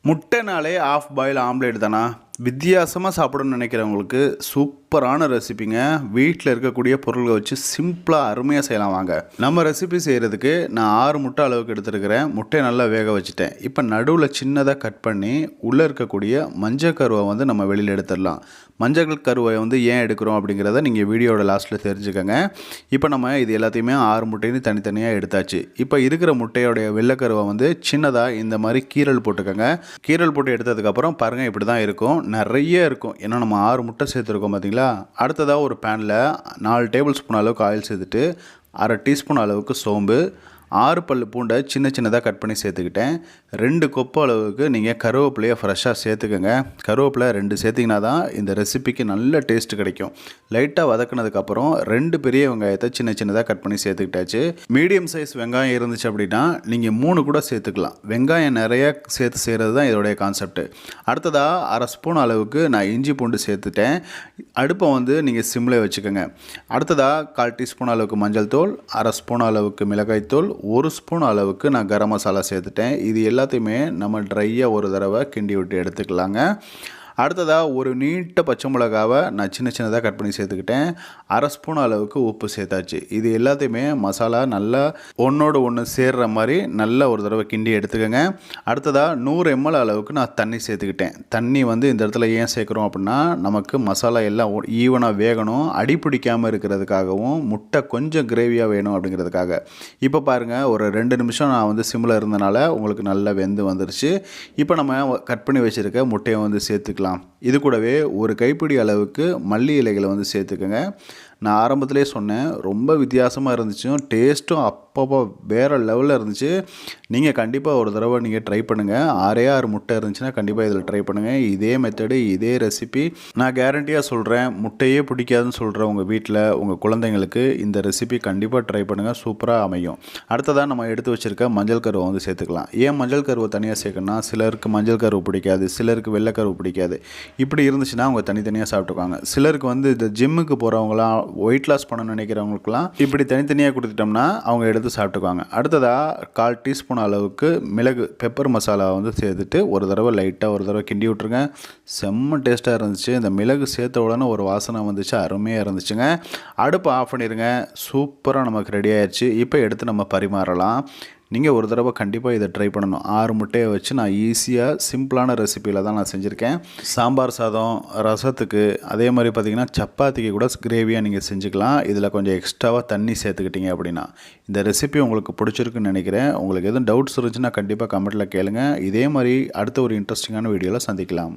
முட்டைனாலே half boil omelette தானா? வித்தியாசமாக சாப்பிடணும்னு நினைக்கிறவங்களுக்கு சூப்பரான ரெசிபிங்க. வீட்டில் இருக்கக்கூடிய பொருள்களை வச்சு சிம்பிளாக அருமையாக செய்யலாம் வாங்க. நம்ம ரெசிபி செய்கிறதுக்கு நான் 6 முட்டை அளவுக்கு எடுத்துருக்கிறேன். முட்டையை நல்லா வேக வச்சுட்டேன். இப்போ நடுவில் சின்னதாக கட் பண்ணி உள்ளே இருக்கக்கூடிய மஞ்சள் கருவை வந்து நம்ம வெளியில் எடுத்துடலாம். மஞ்சள் கருவை வந்து ஏன் எடுக்கிறோம் அப்படிங்கிறத நீங்கள் வீடியோட லாஸ்ட்டில் தெரிஞ்சுக்கோங்க. இப்போ நம்ம இது எல்லாத்தையுமே 6 முட்டையும் தனித்தனியாக எடுத்தாச்சு. இப்போ இருக்கிற முட்டையோடைய வெள்ளைக்கருவை வந்து சின்னதாக இந்த மாதிரி கீரல் போட்டுக்கோங்க. கீரல் போட்டு எடுத்ததுக்கப்புறம் பாருங்கள் இப்படி தான் இருக்கும். நிறைய இருக்கும். ஏன்னா நம்ம 6 முட்டை சேர்த்துருக்கோம் பார்த்தீங்களா. அடுத்ததாக ஒரு பேனில் 4 டேபிள் ஸ்பூன் அளவுக்கு ஆயில் சேர்த்துட்டு 1/2 டீஸ்பூன் அளவுக்கு சோம்பு, 6 பல் பூண்டை சின்ன சின்னதாக கட் பண்ணி சேர்த்துக்கிட்டேன். 2 கொப்பு அளவுக்கு நீங்கள் கருவேப்பிலையை ஃப்ரெஷ்ஷாக சேர்த்துக்கோங்க. கருவேப்பிலை 2 சேர்த்திங்கன்னா தான் இந்த ரெசிபிக்கு நல்ல டேஸ்ட் கிடைக்கும். லைட்டாக வதக்கினதுக்கப்புறம் 2 பெரிய வெங்காயத்தை சின்ன சின்னதாக கட் பண்ணி சேர்த்துக்கிட்டாச்சு. மீடியம் சைஸ் வெங்காயம் இருந்துச்சு அப்படின்னா நீங்கள் 3 கூட சேர்த்துக்கலாம். வெங்காயம் நிறைய சேர்த்து செய்கிறது தான் இதோடைய கான்செப்ட். அடுத்ததாக 1/2 ஸ்பூன் அளவுக்கு நான் இஞ்சி பூண்டு சேர்த்துட்டேன். அடுப்பை வந்து நீங்கள் சிம்மில் வச்சுக்கோங்க. அடுத்ததாக 1/4 டீஸ்பூன் அளவுக்கு மஞ்சள் தூள், 1/2 ஸ்பூன் அளவுக்கு மிளகாய்த்தூள், 1 ஸ்பூன் அளவுக்கு நான் கரம் மசாலா சேர்த்துட்டேன். இது எல்லாத்தையுமே நம்ம ட்ரையாக ஒரு தடவை கிண்டி விட்டு எடுத்துக்கலாங்க. அடுத்ததாக ஒரு நீட்ட பச்சை மிளகாவை நான் சின்ன சின்னதாக கட் பண்ணி சேர்த்துக்கிட்டேன். 1/2 ஸ்பூன் அளவுக்கு உப்பு சேர்த்தாச்சு. இது எல்லாத்தையுமே மசாலா நல்லா ஒன்றோடு ஒன்று சேர்கிற மாதிரி நல்லா ஒரு தடவை கிண்டி எடுத்துக்கோங்க. அடுத்ததாக 100 ml அளவுக்கு நான் தண்ணி சேர்த்துக்கிட்டேன். தண்ணி வந்து இந்த இடத்துல ஏன் சேர்க்குறோம் அப்படின்னா நமக்கு மசாலா எல்லாம் ஈவனாக வேகணும், அடி பிடிக்காமல் இருக்கிறதுக்காகவும் முட்டை கொஞ்சம் கிரேவியாக வேணும் அப்படிங்கிறதுக்காக. இப்போ பாருங்கள் ஒரு 2 நிமிஷம் நான் வந்து சிம்மில் இருந்தனால உங்களுக்கு நல்லா வெந்து வந்துருச்சு. இப்போ நம்ம கட் பண்ணி வச்சுருக்க முட்டையை வந்து சேர்த்துக்கலாம். இது கூடவே ஒரு கைப்பிடி அளவுக்கு மல்லி இலைகளை வந்து சேர்த்துக்கோங்க. நான் ஆரம்பத்திலே சொன்னேன், ரொம்ப வித்தியாசமாக இருந்துச்சு. டேஸ்ட்டும் அப்பப்போ வேறு லெவலில் இருந்துச்சு. நீங்கள் கண்டிப்பாக ஒரு தடவை நீங்கள் ட்ரை பண்ணுங்கள். 6 முட்டை இருந்துச்சுன்னா கண்டிப்பாக இதில் ட்ரை பண்ணுங்கள். இதே மெத்தடு, இதே ரெசிபி நான் கேரண்டியாக சொல்கிறேன். முட்டையே பிடிக்காதுன்னு சொல்கிற உங்கள் வீட்டில் உங்கள் குழந்தைங்களுக்கு இந்த ரெசிபி கண்டிப்பாக ட்ரை பண்ணுங்கள். சூப்பராக அமையும். அடுத்ததாக நம்ம எடுத்து வச்சுருக்க மஞ்சள் கருவை வந்து சேர்த்துக்கலாம். ஏன் மஞ்சள் கருவை தனியாக சேர்க்கணும்னா சிலருக்கு மஞ்சள் கருவு பிடிக்காது, சிலருக்கு வெள்ளைக்கருவு பிடிக்காது. இப்படி இருந்துச்சுன்னா அவங்க தனித்தனியாக சாப்பிட்டுக்குவாங்க. சிலருக்கு வந்து இந்த ஜிம்முக்கு போகிறவங்களாம் வெயிட் லாஸ் பண்ண நினைக்கிறவங்களுக்குலாம் இப்படி தனித்தனியாக கொடுத்துட்டோம்னா அவங்க எடுத்து சாப்பிட்டுக்குவாங்க. அடுத்ததாக 1/4 டீஸ்பூன் அளவுக்கு மிளகு பெப்பர் மசாலா வந்து சேர்த்துட்டு ஒரு தடவை லைட்டாக ஒரு தடவை கிண்டி விட்ருங்க. செம்ம டேஸ்ட்டாக இருந்துச்சு. இந்த மிளகு சேர்த்த உடனே ஒரு வாசனை வந்துச்சு, அருமையாக இருந்துச்சுங்க. அடுப்பை ஆஃப் பண்ணிடுங்க. சூப்பராக நமக்கு ரெடி ஆயிடுச்சு. இப்போ எடுத்து நம்ம பரிமாறலாம். நீங்கள் ஒரு தடவை கண்டிப்பாக இதை ட்ரை பண்ணணும். 6 முட்டையை வச்சு நான் ஈஸியாக சிம்பிளான ரெசிப்பியில் தான் நான் செஞ்சுருக்கேன். சாம்பார் சாதம், ரசத்துக்கு, அதே மாதிரி பார்த்திங்கன்னா சப்பாத்திக்கு கூட கிரேவியாக நீங்கள் செஞ்சுக்கலாம். இதில் கொஞ்சம் எக்ஸ்ட்ராவாக தண்ணி சேர்த்துக்கிட்டீங்க அப்படின்னா. இந்த ரெசிபி உங்களுக்கு பிடிச்சிருக்குன்னு நினைக்கிறேன். உங்களுக்கு எதுவும் டவுட்ஸ் இருந்துச்சுன்னா கண்டிப்பாக கமெண்ட்டில் கேளுங்க. இதே மாதிரி அடுத்த ஒரு இன்ட்ரெஸ்டிங்கான வீடியோவில் சந்திக்கலாம்.